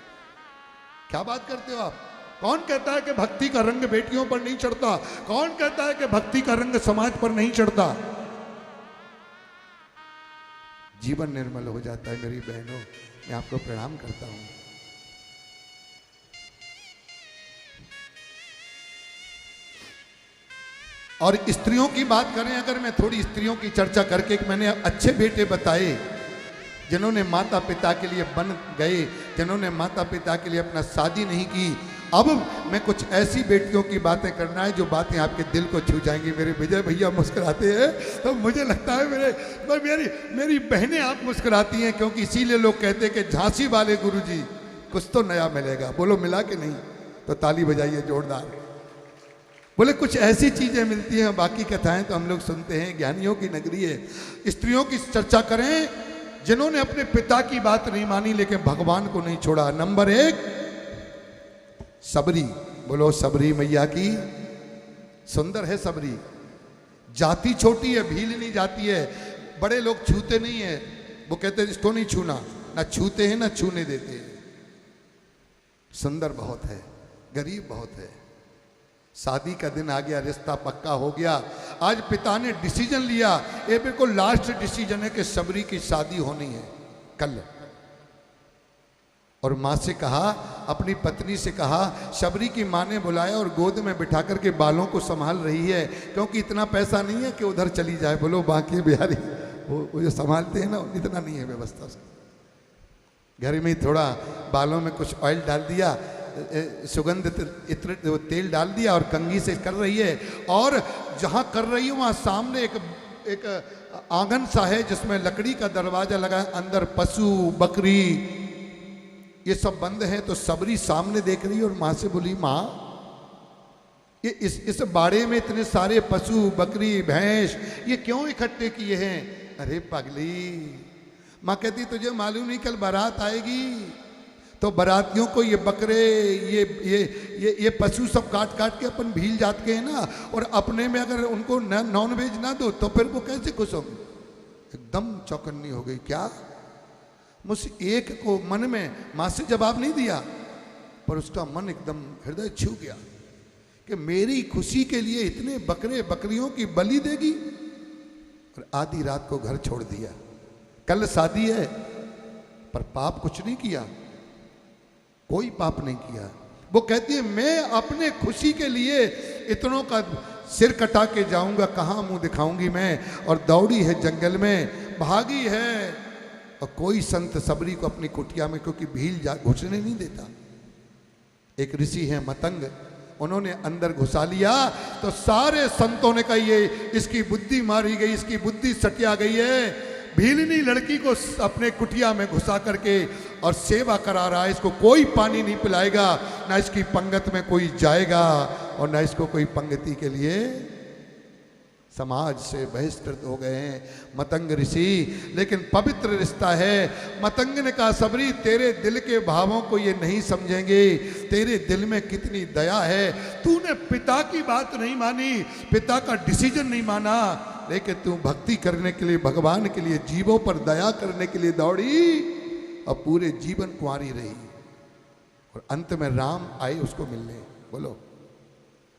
क्या बात करते हो आप? कौन कहता है कि भक्ति का रंग बेटियों पर नहीं चढ़ता? कौन कहता है कि भक्ति का रंग समाज पर नहीं चढ़ता? जीवन निर्मल हो जाता है। मेरी बहनों, मैं आपको प्रणाम करता हूं। और स्त्रियों की बात करें, अगर मैं थोड़ी स्त्रियों की चर्चा करके, मैंने अच्छे बेटे बताए जिन्होंने माता पिता के लिए बन गए, जिन्होंने माता पिता के लिए अपना शादी नहीं की। अब मैं कुछ ऐसी बेटियों की बातें करना है जो बातें आपके दिल को छू जाएंगी। मेरे विजय भैया मुस्कुराते हैं तो मुझे लगता है मेरी बहनें आप मुस्कुराती हैं, क्योंकि इसीलिए लोग कहते हैं कि झांसी वाले गुरुजी कुछ तो नया मिलेगा। बोलो मिला कि नहीं? तो ताली बजाइए जोरदार। बोले कुछ ऐसी चीजें मिलती हैं, बाकी कथाएं तो हम लोग सुनते हैं, ज्ञानियों की नगरी है। स्त्रियों की चर्चा करें जिन्होंने अपने पिता की बात नहीं मानी लेकिन भगवान को नहीं छोड़ा। नंबर 1 सबरी। बोलो सबरी मैया की। सुंदर है सबरी, जाति छोटी है, भील नहीं जाती है, बड़े लोग छूते नहीं है, वो कहते इसको नहीं छूना, ना छूते हैं ना छूने देते हैं। सुंदर बहुत है, गरीब बहुत है। शादी का दिन आ गया, रिश्ता पक्का हो गया। आज पिता ने डिसीजन लिया, ये बिल्कुल लास्ट डिसीजन है कि सबरी की शादी होनी है कल। और माँ से कहा, अपनी पत्नी से कहा, शबरी की माँ ने बुलाया और गोद में बिठा करके बालों को संभाल रही है, क्योंकि इतना पैसा नहीं है कि उधर चली जाए। बोलो बाकी बिहारी वो जो संभालते हैं ना, इतना नहीं है व्यवस्था से। घर में थोड़ा बालों में कुछ ऑयल डाल दिया, सुगंधित इत्र तेल डाल दिया और कंघी से कर रही है। और जहाँ कर रही है वहाँ सामने एक आंगन सा है जिसमें लकड़ी का दरवाजा लगा है, अंदर पशु बकरी ये सब बंद है। तो सबरी सामने देख रही है और माँ से बोली, माँ ये इस बाड़े में इतने सारे पशु बकरी भैंस ये क्यों इकट्ठे किए हैं? अरे पगली, माँ कहती तुझे मालूम नहीं कल बारात आएगी, तो बारातियों को ये बकरे ये पशु सब काट काट के अपन भील जाते हैं ना, और अपने में अगर उनको नॉन वेज ना दो तो फिर वो कैसे खुश होंगे? एकदम चौकन्नी हो गई। क्या? मुझसे एक को मन में माँ से जवाब नहीं दिया, पर उसका मन एकदम हृदय छू गया कि मेरी खुशी के लिए इतने बकरे बकरियों की बलि देगी। और आधी रात को घर छोड़ दिया। कल शादी है पर पाप कुछ नहीं किया, कोई पाप नहीं किया। वो कहती है मैं अपने खुशी के लिए इतनों का सिर कटा के जाऊंगा, कहाँ मुंह दिखाऊंगी मैं। और दौड़ी है जंगल में, भागी है, और कोई संत सबरी को अपनी कुटिया में, क्योंकि भील घुसने नहीं देता। एक ऋषि है मतंग, उन्होंने अंदर घुसा लिया तो सारे संतों ने कहा ये इसकी बुद्धि मारी गई, इसकी बुद्धि सटिया गई है। भीलनी लड़की को अपने कुटिया में घुसा करके और सेवा करा रहा है। इसको कोई पानी नहीं पिलाएगा, ना इसकी पंगत में कोई जाएगा और ना इसको कोई पंगति के लिए समाज से बहिष्कृत हो गए हैं मतंग ऋषि। लेकिन पवित्र रिश्ता है। मतंग ने कहा सबरी तेरे दिल के भावों को ये नहीं समझेंगे, तेरे दिल में कितनी दया है। तूने पिता की बात नहीं मानी, पिता का डिसीजन नहीं माना, लेकिन तू भक्ति करने के लिए, भगवान के लिए, जीवों पर दया करने के लिए दौड़ी और पूरे जीवन कुंवारी रही। और अंत में राम आए उसको मिलने। बोलो,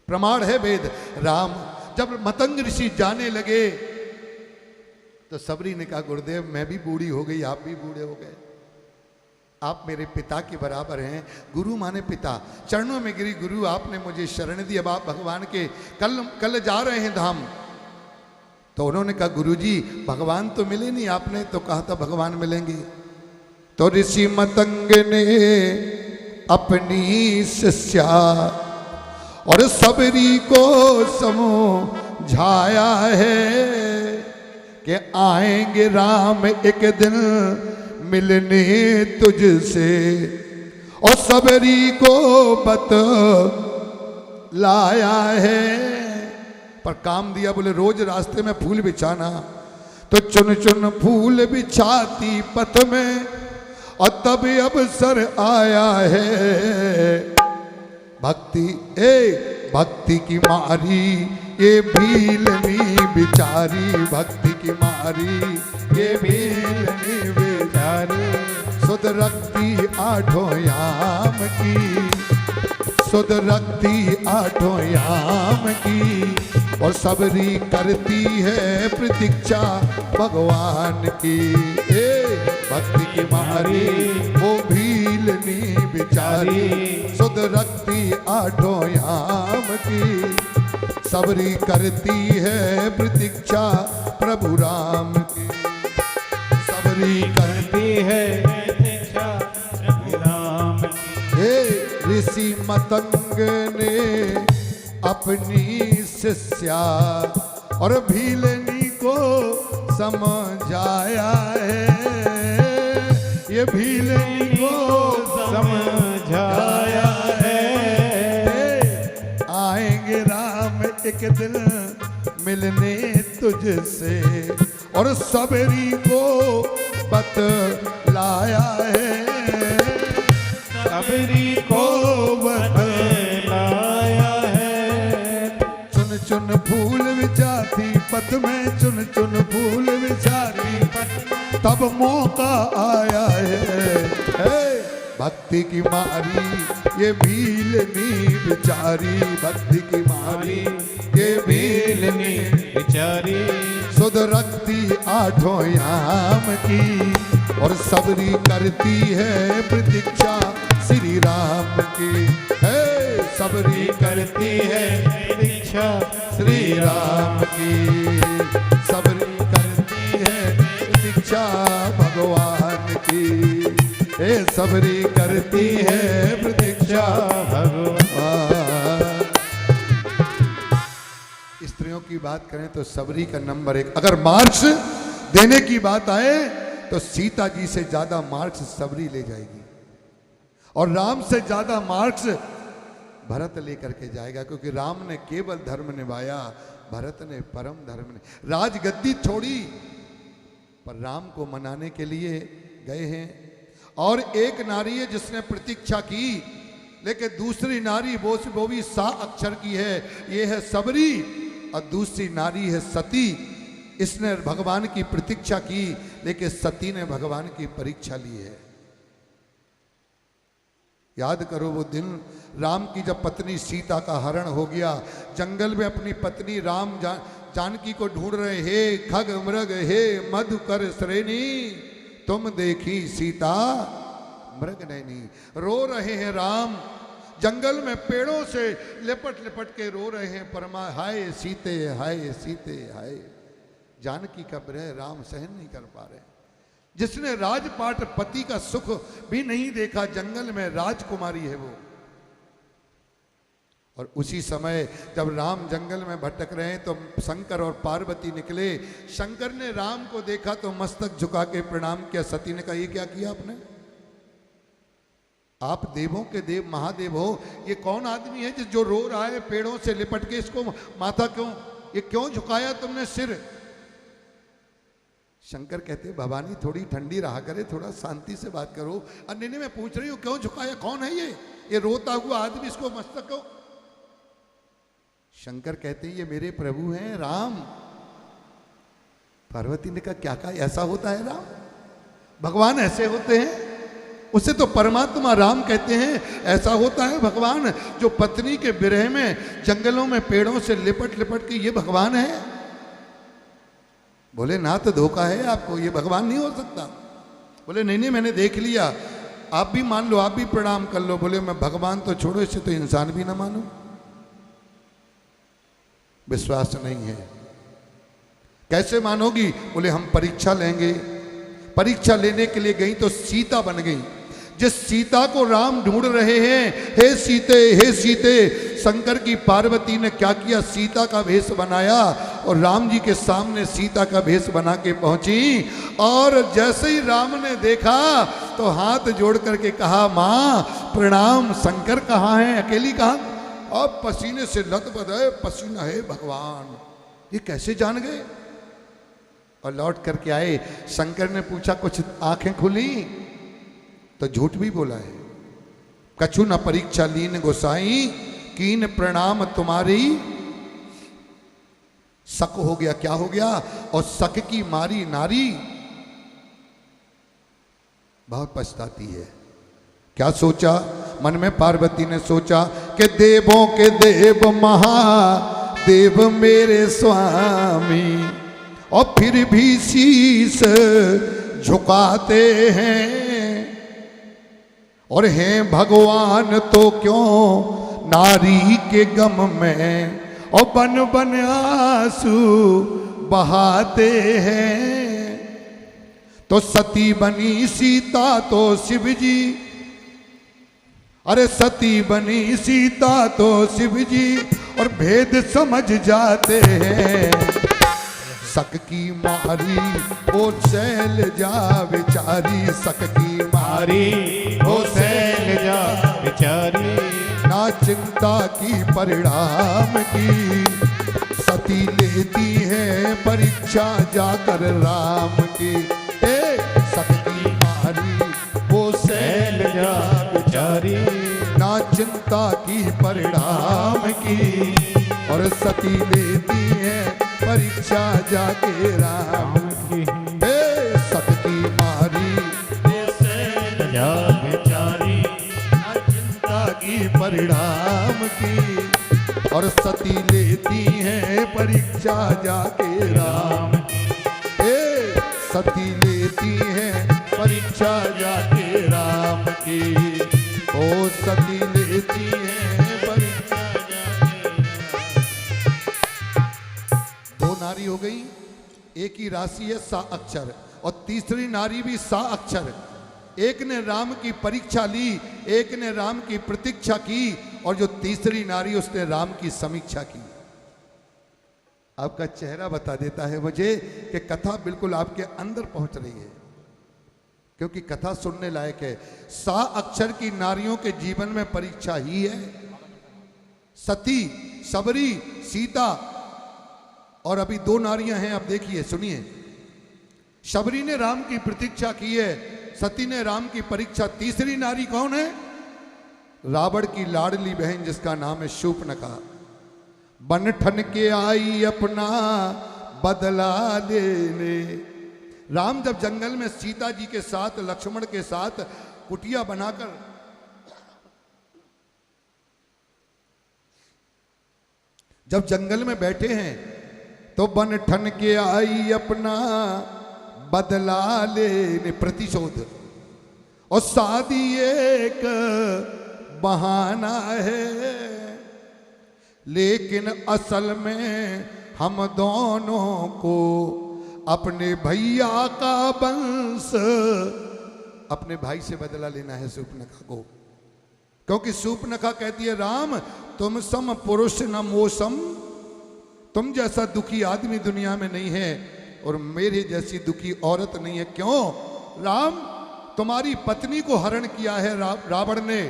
प्रमाण है वेद। राम जब मतंग ऋषि जाने लगे तो सबरी ने कहा गुरुदेव मैं भी बूढ़ी हो गई, आप भी बूढ़े हो गए, आप मेरे पिता के बराबर हैं। गुरु माने पिता, चरणों में गिरी, गुरु आपने मुझे शरण दी, अब आप भगवान के कल जा रहे हैं धाम। तो उन्होंने कहा गुरुजी भगवान तो मिले नहीं, आपने तो कहा था भगवान मिलेंगे। तो ऋषि मतंग ने अपनी शिष्या और सबरी को समझाया है कि आएंगे राम एक दिन मिलने तुझसे, और सबरी को बतलाया है। पर काम दिया, बोले रोज रास्ते में फूल बिछाना। तो चुन चुन फूल बिछाती पथ में, और तब अवसर आया है। भक्ति की मारी ये भीलनी बिचारी, भक्ति की मारी ये भीलनी बिचारी। सुध रखती आठों याम की, सुध रखती आठों याम की, और सबरी करती है प्रतीक्षा भगवान की। भक्ति की मारी वो भीलनी बिचारी, सुध रखती आठों याम की, सबरी करती है प्रतीक्षा प्रभु राम की। सबरी करती है प्रतीक्षा प्रभु राम की। ऋषि मतंग ने अपनी शिष्या और भीलनी को समझाया है। ये भीलनी को समझाया है। आएंगे राम एक दिन मिलने तुझसे, और सबरी को बतलाया है। सबरी को बतलाया है। चुन चुन फूल बिछाती पथ में, चुन चुन फूल बिछाती पथ, तब मौका आया है। भक्ति की मारी ये भीलनी बिचारी, भक्ति की मारी ये भीलनी बिचारी। सुध रखती आठों याम की, और सबरी करती है प्रतीक्षा श्री राम की। सबरी करती है प्रतीक्षा श्री राम की। सबरी करती है प्रतीक्षा भगवान की। सबरी करती है प्रतीक्षा भगवान। स्त्रियों की बात करें तो सबरी का नंबर 1। अगर मार्क्स देने की बात आए तो सीता जी से ज्यादा मार्क्स सबरी ले जाएगी, और राम से ज्यादा मार्क्स भरत लेकर के जाएगा, क्योंकि राम ने केवल धर्म निभाया, भरत ने परम धर्म ने राजगद्दी छोड़ी, पर राम को मनाने के लिए गए हैं। और एक नारी है जिसने प्रतीक्षा की, लेकिन दूसरी नारी वो भी सा अक्षर की है, ये है सबरी, और दूसरी नारी है सती। इसने भगवान की प्रतीक्षा की, लेकिन सती ने भगवान की परीक्षा ली है। याद करो वो दिन राम की जब पत्नी सीता का हरण हो गया, जंगल में अपनी पत्नी राम जानकी को ढूंढ रहे, हे खग मृग हे मधुकर श्रेणी, तुम देखी सीता मृग नैनी। रो रहे हैं राम, जंगल में पेड़ों से लिपट लिपट के रो रहे हैं परमा, हाय सीते हाय सीते हाय। जानकी का विरह राम सहन नहीं कर पा रहे। जिसने राजपाट पति का सुख भी नहीं देखा, जंगल में राजकुमारी है वो। और उसी समय जब राम जंगल में भटक रहे हैं तो शंकर और पार्वती निकले। शंकर ने राम को देखा तो मस्तक झुका के प्रणाम किया। सती ने कहा ये क्या किया आपने? आप देवों के देव महादेव हो, ये कौन आदमी है जो रो रहा है पेड़ों से लिपट के, इसको माथा क्यों ये क्यों झुकाया तुमने सिर? शंकर कहते भवानी थोड़ी ठंडी रहा करे, थोड़ा शांति से बात करो। और नहीं मैं पूछ रही हूं क्यों झुकाया, कौन है ये रोता हुआ आदमी, इसको मस्तक को। शंकर कहते ये मेरे प्रभु हैं राम। पार्वती ने कहा ऐसा होता है राम? भगवान ऐसे होते हैं? उसे तो परमात्मा राम कहते हैं। ऐसा होता है भगवान जो पत्नी के विरह में जंगलों में पेड़ों से लिपट लिपट के, ये भगवान है? बोले ना तो धोखा है आपको, ये भगवान नहीं हो सकता। बोले नहीं मैंने देख लिया, आप भी मान लो, आप भी प्रणाम कर लो। बोले मैं भगवान तो छोड़ो, इससे तो इंसान भी ना मानो। विश्वास नहीं है, कैसे मानोगी? बोले हम परीक्षा लेंगे। परीक्षा लेने के लिए गई तो सीता बन गई। जिस सीता को राम ढूंढ रहे हैं, हे सीते हे सीते, शंकर की पार्वती ने क्या किया? सीता का भेष बनाया और राम जी के सामने सीता का भेष बना के पहुंची। और जैसे ही राम ने देखा तो हाथ जोड़ करके कहा मां प्रणाम। शंकर कहाँ हैं? अकेली कहाँ? अब पसीने से लथपथ है, पसीना है भगवान। ये कैसे जान गए? और लौट करके आए। शंकर ने पूछा कुछ आंखें खुली? तो झूठ भी बोला है। कछु न परीक्षा लीन गोसाई, कीन प्रणाम तुम्हारी। शक हो गया। क्या हो गया? और शक की मारी नारी बहुत पछताती है। क्या सोचा मन में? पार्वती ने सोचा कि देवों के देव महादेव मेरे स्वामी, और फिर भी शीस झुकाते हैं। और हैं भगवान तो क्यों नारी के गम में, और बन बन आंसू बहाते हैं। तो सती बनी सीता तो शिव जी, अरे सती बनी सीता तो शिव जी, और भेद समझ जाते हैं। शक की मारी ओ शैल जा बेचारी, शक की मारी ओ सैल जा बेचारी, ना चिंता की परिणाम की, सती लेती है परीक्षा जाकर राम की। शक की मारी ओ सैल जा बेचारी, ना चिंता की परिणाम की, और सती लेती है परीक्षा जाके राम की। सत की मारी जा बेचारी, ना चिंता की परिणाम की, और सती लेती है परीक्षा जाके राम की। सती लेती है परीक्षा जाके राम की। ओ सती लेती है परीक्षा जाके राम। दो नारी हो गई, एक ही राशि है सा अक्षर, और तीसरी नारी भी सा अक्षर। एक ने राम की परीक्षा ली, एक ने राम की प्रतीक्षा की, और जो तीसरी नारी उसने राम की समीक्षा की। आपका चेहरा बता देता है मुझे कि कथा बिल्कुल आपके अंदर पहुंच रही है, क्योंकि कथा सुनने लायक है। सा अक्षर की नारियों के जीवन में परीक्षा ही है। सती, सबरी, सीता, और अभी दो नारियां हैं। अब देखिए सुनिए, सबरी ने राम की प्रतीक्षा की है, सती ने राम की परीक्षा। तीसरी नारी कौन है? रावण की लाडली बहन जिसका नाम है शूर्पणखा। बन ठन के आई अपना बदला लेने। राम जब जंगल में सीता जी के साथ, लक्ष्मण के साथ कुटिया बनाकर जब जंगल में बैठे हैं, तो बन ठन के आई अपना बदला लेने, प्रतिशोध। और शादी एक बहाना है, लेकिन असल में हम दोनों को अपने भैया का वंश, अपने भाई से बदला लेना है शूर्पणखा को। क्योंकि शूर्पणखा कहती है राम तुम सम पुरुष न मोसम, तुम जैसा दुखी आदमी दुनिया में नहीं है, और मेरे जैसी दुखी औरत नहीं है। क्यों? राम तुम्हारी पत्नी को हरण किया है रावण ने,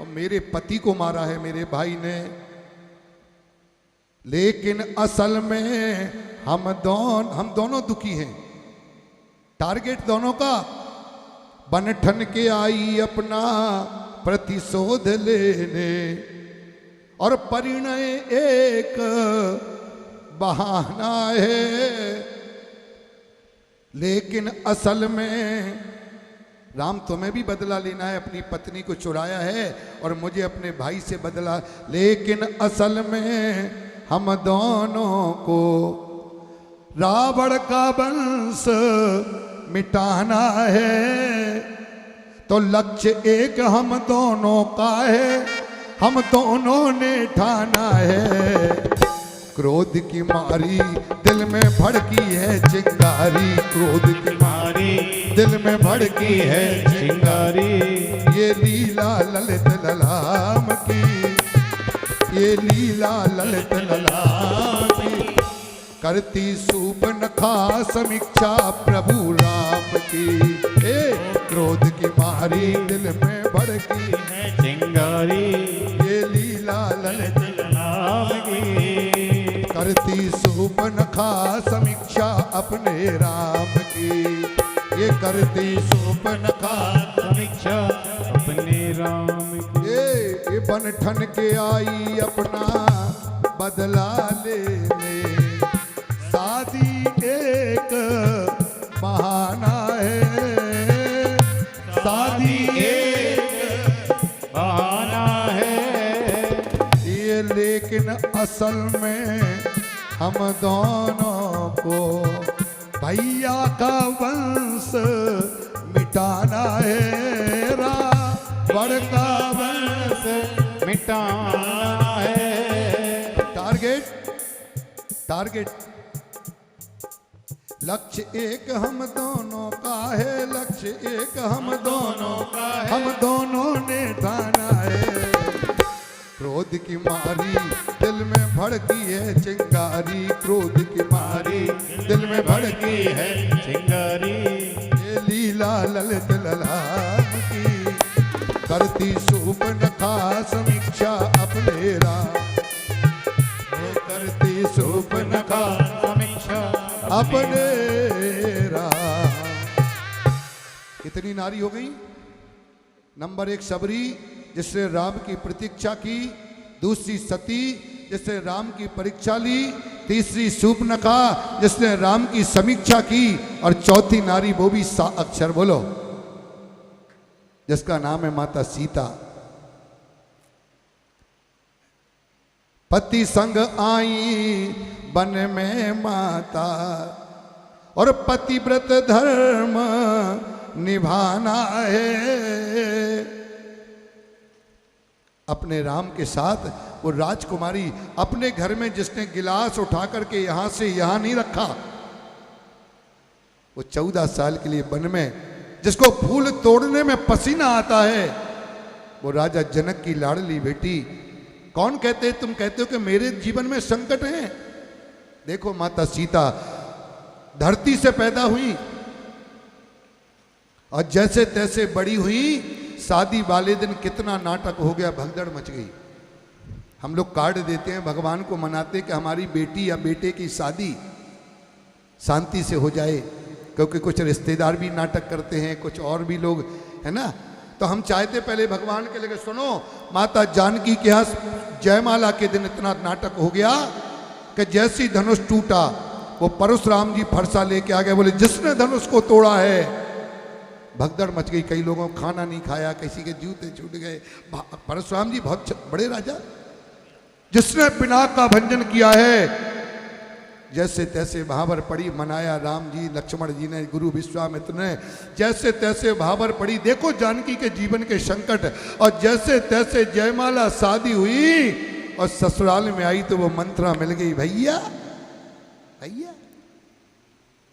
और मेरे पति को मारा है मेरे भाई ने। लेकिन असल में हम दोनों दुखी हैं। टारगेट दोनों का बन ठन के आई अपना प्रतिशोध लेने, और परिणय एक बहाना है। लेकिन असल में राम तुम्हें भी बदला लेना है, अपनी पत्नी को चुराया है और मुझे अपने भाई से बदला। लेकिन असल में हम दोनों को रावण का वंश मिटाना है। तो लक्ष्य एक हम दोनों का है, हम दोनों ने ठाना है। क्रोध की मारी दिल में भड़की है चिंगारी, क्रोध की मारी दिल में भड़की है चिंगारी। ये लीला ललित ललाम की, ये लीला ललित ललाम की, करती सूर्पनखा समीक्षा प्रभु राम की। क्रोध की मारी दिल में भड़की है चिंगारी, ये लीला ललित राम की। करती सूर्पनखा समीक्षा अपने राम की, ये करती सूर्पनखा समीक्षा अपने राम की। ये बन ठन के आई अपना बदला लेने। शादी एक बहाना है, शादी एक बहाना है। ये लेकिन असल में हम दोनों को भैया का वंश मिटाना है। रावण का वंश मिटाना है। टारगेट लक्ष्य एक हम दोनों का है, लक्ष्य एक हम दोनों का है, हम दोनों ने ठाना है। क्रोध की मारी दिल में भड़की है चिंगारी, क्रोध की मारी दिल में भड़की है चिंगारी। ये लीला ललित ललाम की, करती सूर्पनखा समीक्षा अपने राम। करती सूर्पनखा समीक्षा अपने राम। कितनी नारी हो गई? नंबर 1 सबरी, जिसने राम की प्रतीक्षा की। दूसरी सती, जिसने राम की परीक्षा ली। तीसरी सूर्पनखा, जिसने राम की समीक्षा की। और चौथी नारी वो भी अक्षर बोलो, जिसका नाम है माता सीता। पति संग आई वन में माता, और पतिव्रत धर्म निभाना है। अपने राम के साथ वो राजकुमारी अपने घर में जिसने गिलास उठा करके यहां से यहां नहीं रखा, वो 14 साल के लिए वन में, जिसको फूल तोड़ने में पसीना आता है, वो राजा जनक की लाडली बेटी। कौन कहते, तुम कहते हो कि मेरे जीवन में संकट है? देखो माता सीता धरती से पैदा हुई और जैसे तैसे बड़ी हुई। शादी वाले दिन कितना नाटक हो गया, भगदड़ मच गई। हम लोग कार्ड देते हैं, भगवान को मनाते कि हमारी बेटी या बेटे की शादी शांति से हो जाए, क्योंकि कुछ रिश्तेदार भी नाटक करते हैं, कुछ और भी लोग है ना। तो हम चाहते पहले भगवान के लिए, सुनो माता जानकी के यहाँ जयमाला के दिन इतना नाटक हो गया कि जैसी धनुष टूटा, वो परशुराम जी फरसा लेके आ गए, बोले जिसने धनुष को तोड़ा है। भगदड़ मच गई, कई लोगों को खाना नहीं खाया, किसी के जूते छूट गए। परशुराम जी बहुत बड़े राजा, जिसने पिनाक का भंजन किया है। जैसे तैसे भावर पड़ी, मनाया राम जी, लक्ष्मण जी ने, गुरु विश्वामित्र ने, जैसे तैसे भावर पड़ी। देखो जानकी के जीवन के संकट। और जैसे तैसे जयमाला शादी हुई और ससुराल में आई तो वो मंत्रा मिल गई, भैया भैया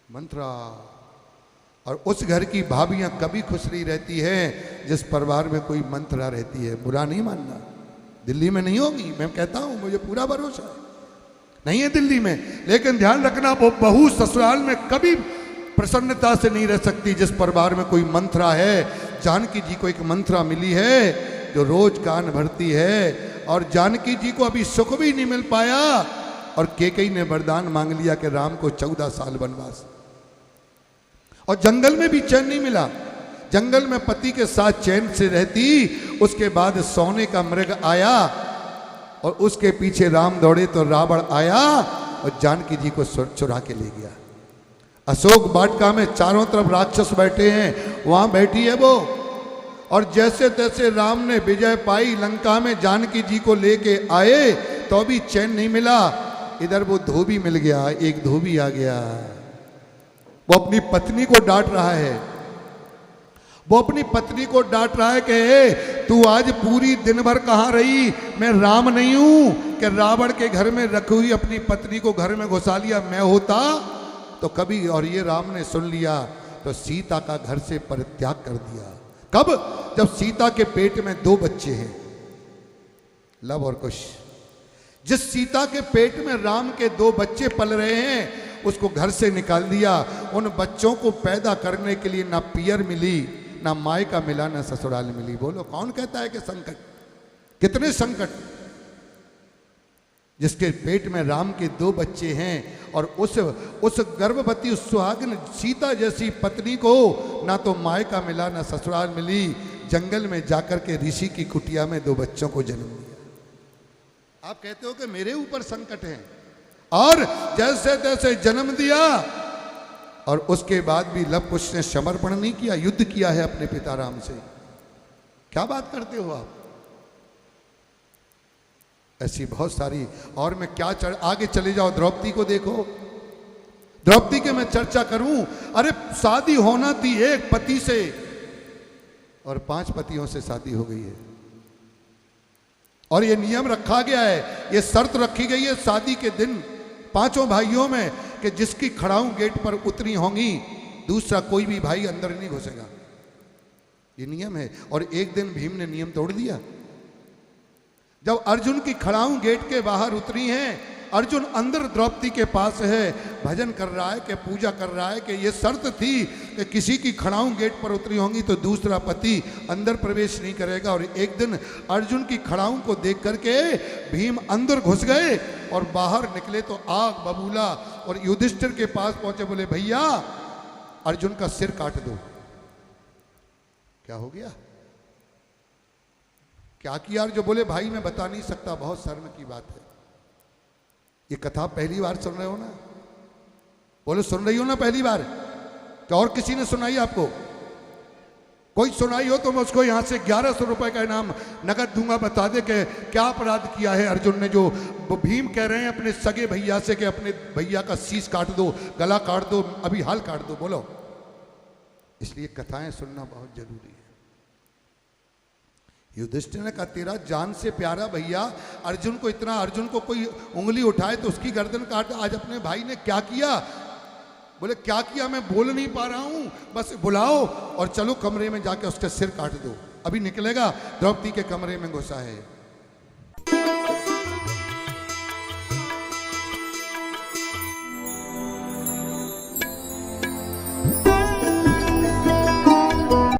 मंत्रा। और उस घर की भाभियां कभी खुश नहीं रहती हैं जिस परिवार में कोई मंत्रा रहती है। बुरा नहीं मानना, दिल्ली में नहीं होगी, मैं कहता हूं, मुझे पूरा भरोसा है, नहीं है दिल्ली में। लेकिन ध्यान रखना, वो बहू ससुराल में कभी प्रसन्नता से नहीं रह सकती जिस परिवार में कोई मंत्रा है। जानकी जी को एक मंत्रा मिली है जो रोज कान भरती है। और जानकी जी को अभी सुख भी नहीं मिल पाया और कैकेयी ने वरदान मांग लिया कि राम को 14 साल वनवास। और जंगल में भी चैन नहीं मिला। जंगल में पति के साथ चैन से रहती, उसके बाद सोने का मृग आया और उसके पीछे राम दौड़े तो रावण आया और जानकी जी को चुरा के ले गया। अशोक वाटिका में चारों तरफ राक्षस बैठे हैं, वहां बैठी है वो। और जैसे तैसे राम ने विजय पाई, लंका में जानकी जी को लेके आए तो भी चैन नहीं मिला। इधर वो धोबी मिल गया, एक धोबी आ गया, वो अपनी पत्नी को डांट रहा है। वो अपनी पत्नी को डांट रहा है कि तू आज पूरी दिन भर कहाँ रही, मैं राम नहीं हूं कि रावण के घर में रखी हुई अपनी पत्नी को घर में घुसा लिया, मैं होता तो कभी। और ये राम ने सुन लिया तो सीता का घर से परित्याग कर दिया। कब? जब सीता के पेट में 2 बच्चे हैं, लव और कुश। जिस सीता के पेट में राम के 2 बच्चे पल रहे हैं, उसको घर से निकाल दिया। उन बच्चों को पैदा करने के लिए ना पियर मिली, ना मायका मिला, ना ससुराल मिली। बोलो कौन कहता है कि संकट? कितने संकट। जिसके पेट में राम के 2 बच्चे हैं और उस गर्भवती, उस सुहागिन सीता जैसी पत्नी को ना तो मायका मिला, ना ससुराल मिली। जंगल में जाकर के ऋषि की कुटिया में 2 बच्चों को जन्म दिया। आप कहते हो कि मेरे ऊपर संकट है, और जैसे तैसे जन्म दिया। और उसके बाद भी लव कुश ने समर्पण नहीं किया, युद्ध किया है अपने पिता राम से। क्या बात करते हो आप? ऐसी बहुत सारी। और मैं क्या आगे चले जाओ, द्रौपदी को देखो। द्रौपदी के मैं चर्चा करूं, अरे शादी होना थी एक पति से और 5 पतियों से शादी हो गई है। और ये नियम रखा गया है, ये शर्त रखी गई है शादी के दिन 5 भाइयों में कि जिसकी खड़ाऊ गेट पर उतरी होंगी, दूसरा कोई भी भाई अंदर नहीं घुसेगा। ये नियम है। और एक दिन भीम ने नियम तोड़ दिया। जब अर्जुन की खड़ाऊ गेट के बाहर उतरी हैं, अर्जुन अंदर द्रौपदी के पास है, भजन कर रहा है कि पूजा कर रहा है कि ये शर्त थी कि किसी की खड़ाऊ गेट पर उतरी होंगी तो दूसरा पति अंदर प्रवेश नहीं करेगा। और एक दिन अर्जुन की खड़ाऊ को देख करके भीम अंदर घुस गए और बाहर निकले तो आग बबूला। और युधिष्ठिर के पास पहुंचे, बोले भैया अर्जुन का सिर काट दो। क्या हो गया? क्या किया? जो बोले भाई मैं बता नहीं सकता, बहुत शर्म की बात है। ये कथा पहली बार सुन रहे हो ना? बोलो सुन रही हो ना पहली बार? क्या और किसी ने सुनाई आपको? कोई सुनाई हो तो मैं उसको यहां से 1100 रुपए का इनाम नगद दूंगा। बता दे कि क्या अपराध किया है अर्जुन ने, जो भीम कह रहे हैं अपने सगे भैया से कि अपने भैया का शीश काट दो, गला काट दो, अभी हाल काट दो। बोलो। इसलिए कथाएं सुनना बहुत जरूरी है। युधिष्ठिर ने कहा तेरा जान से प्यारा भैया अर्जुन को इतना, अर्जुन को कोई उंगली उठाए तो उसकी गर्दन काट। आज अपने भाई ने क्या किया? बोले क्या किया? मैं बोल नहीं पा रहा हूं, बस बुलाओ और चलो कमरे में जाके उसका सिर काट दो। अभी निकलेगा। द्रौपदी के कमरे में घुसा है।